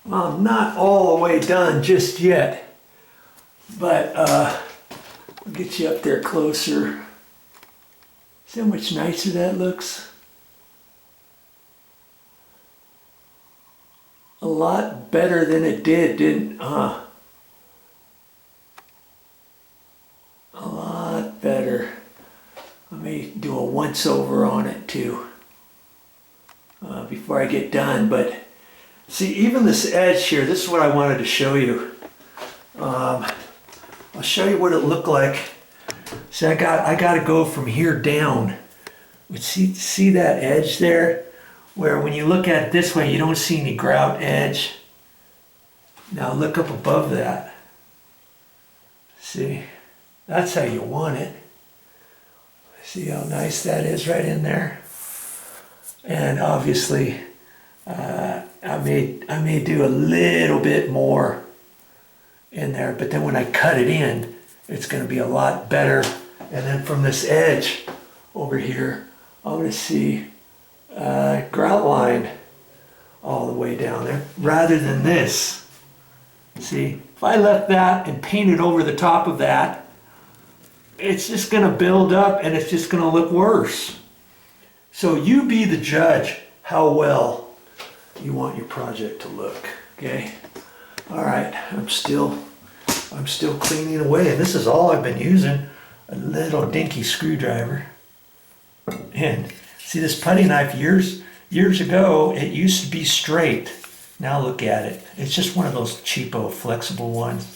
Well, not all the way done just yet, but we'll get you up there closer. See how much nicer that looks? A lot better than it did, didn't A lot better. Let me do a once over on it too before I get done. But see, even this edge here, this is what I wanted to show you. I'll show you what it looked like. See, I got to go from here down. But see that edge there? Where when you look at it this way, you don't see any grout edge. Now look up above that. See, that's how you want it. See how nice that is right in there? And obviously, I may do a little bit more in there, but then when I cut it in, it's going to be a lot better. And then from this edge over here, I'm going to see grout line all the way down there, rather than this. See, if I left that and painted over the top of that, it's just going to build up and it's just going to look worse. So you be the judge how well you want your project to look, okay? All right, I'm still cleaning away, and this is all I've been using, a little dinky screwdriver. And see, this putty knife years ago, it used to be straight. Now look at it. It's just one of those cheapo flexible ones.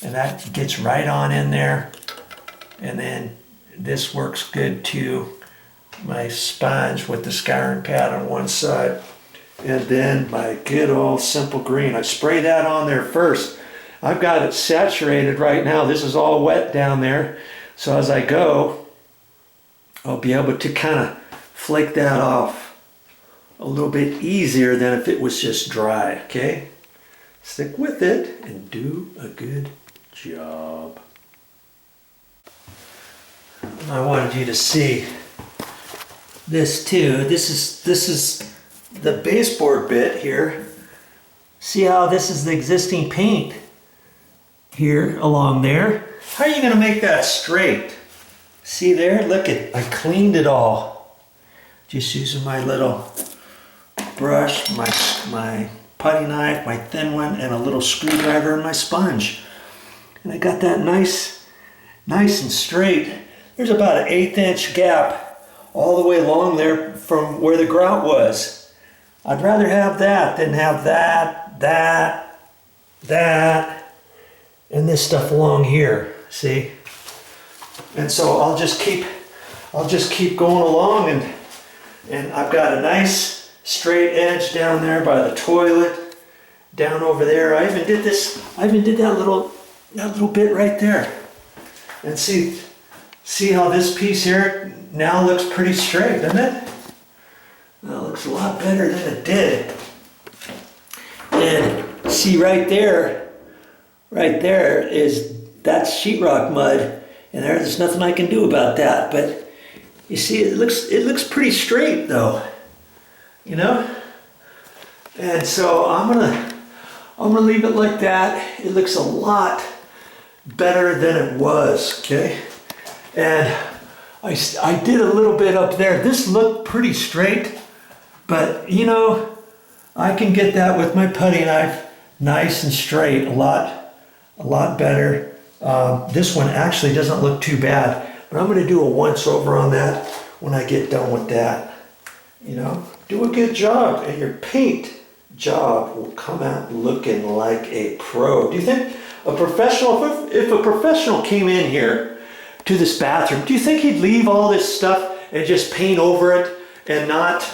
And that gets right on in there. And then this works good too. My sponge with the scouring pad on one side. And then my good old simple green. I spray that on there first. I've got it saturated right now. This is all wet down there. So as I go, I'll be able to kind of flake that off a little bit easier than if it was just dry, okay? Stick with it and do a good job. I wanted you to see this too. This is the baseboard bit here. See how this is the existing paint here along there? How are you gonna make that straight? See there, look at, I cleaned it all. Just using my little brush, my putty knife, my thin one, and a little screwdriver and my sponge. And I got that nice and straight. There's about an 1/8 inch gap all the way along there from where the grout was. I'd rather have that than have that, and this stuff along here, see? And so I'll just keep going along, and I've got a nice straight edge down there by the toilet, down over there. I even did that little bit right there. And see how this piece here now looks pretty straight, doesn't it? That looks a lot better than it did. And see right there is, that's sheetrock mud, and there's nothing I can do about that. But you see, it looks pretty straight though, you know. And so I'm gonna leave it like that. It looks a lot better than it was, okay. And I did a little bit up there. This looked pretty straight, but you know, I can get that with my putty knife nice and straight, a lot better. This one actually doesn't look too bad, but I'm going to do a once over on that when I get done with that. You know, do a good job and your paint job will come out looking like a pro. Do you think a professional, if a professional came in here to this bathroom, do you think he'd leave all this stuff and just paint over it and not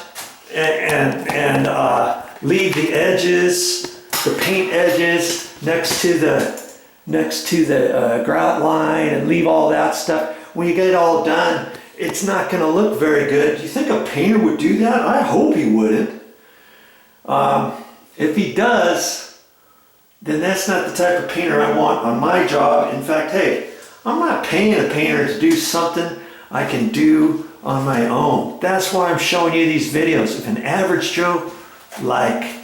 leave the edges, the paint edges next to the grout line, and leave all that stuff? When you get it all done, it's not going to look very good. Do you think a painter would do that? I hope he wouldn't. If he does, then that's not the type of painter I want on my job. In fact, hey, I'm not paying a painter to do something I can do on my own. That's why I'm showing you these videos. If an average Joe like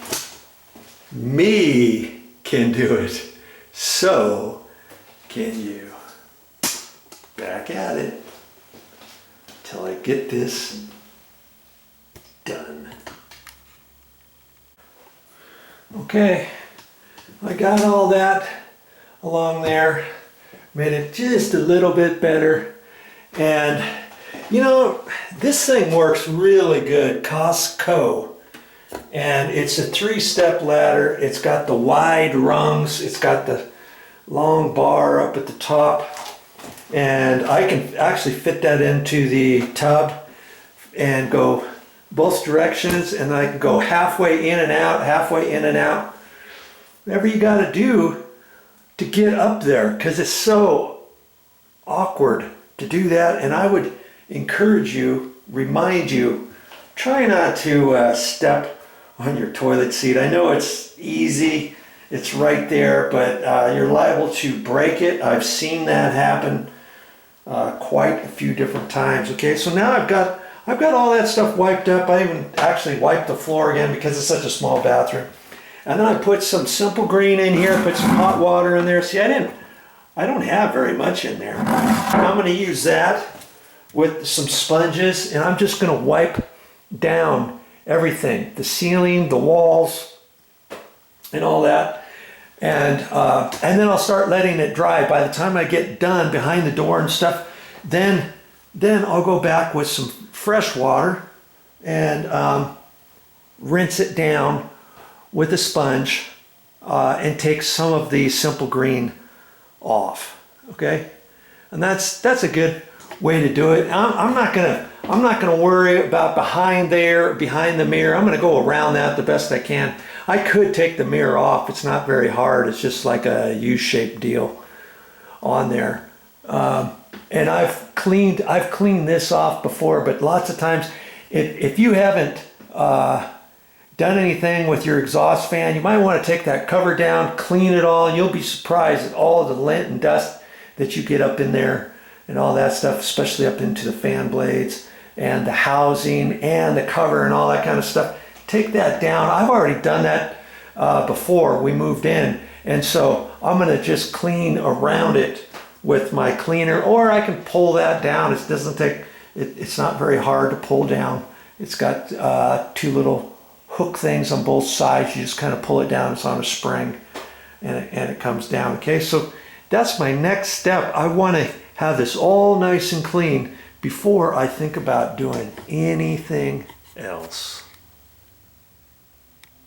me can do it, so can you. Back at it till I get this done. Okay, I got all that along there, made it just a little bit better. And you know, this thing works really good, Costco. And it's a 3-step ladder. It's got the wide rungs. It's got the long bar up at the top. And I can actually fit that into the tub and go both directions. And I can go halfway in and out, halfway in and out. Whatever you got to do to get up there, because it's so awkward to do that. And I would encourage you, remind you, try not to step on your toilet seat. I know it's easy, it's right there, but you're liable to break it. I've seen that happen quite a few different times. Okay, so now I've got all that stuff wiped up. I even actually wiped the floor again because it's such a small bathroom. And then I put some simple green in here, put some hot water in there. See, I don't have very much in there. I'm going to use that with some sponges, and I'm just going to wipe down everything, the ceiling, the walls, and all that. And then I'll start letting it dry. By the time I get done behind the door and stuff, then I'll go back with some fresh water and rinse it down with a sponge and take some of the simple green off. Okay, and that's a good way to do it. I'm not gonna worry about behind the mirror. I'm gonna go around that the best I can. I could take the mirror off. It's not very hard. It's just like a U-shaped deal on there. And I've cleaned this off before, but lots of times, if you haven't done anything with your exhaust fan, you might want to take that cover down, clean it all, and you'll be surprised at all of the lint and dust that you get up in there and all that stuff, especially up into the fan blades and the housing and the cover and all that kind of stuff. Take that down. I've already done that before we moved in, and so I'm going to just clean around it with my cleaner, or I can pull that down. It doesn't take, it's not very hard to pull down. It's got 2 little hook things on both sides. You just kind of pull it down. It's on a spring, and it comes down. Okay, so that's my next step. I want to have this all nice and clean before I think about doing anything else.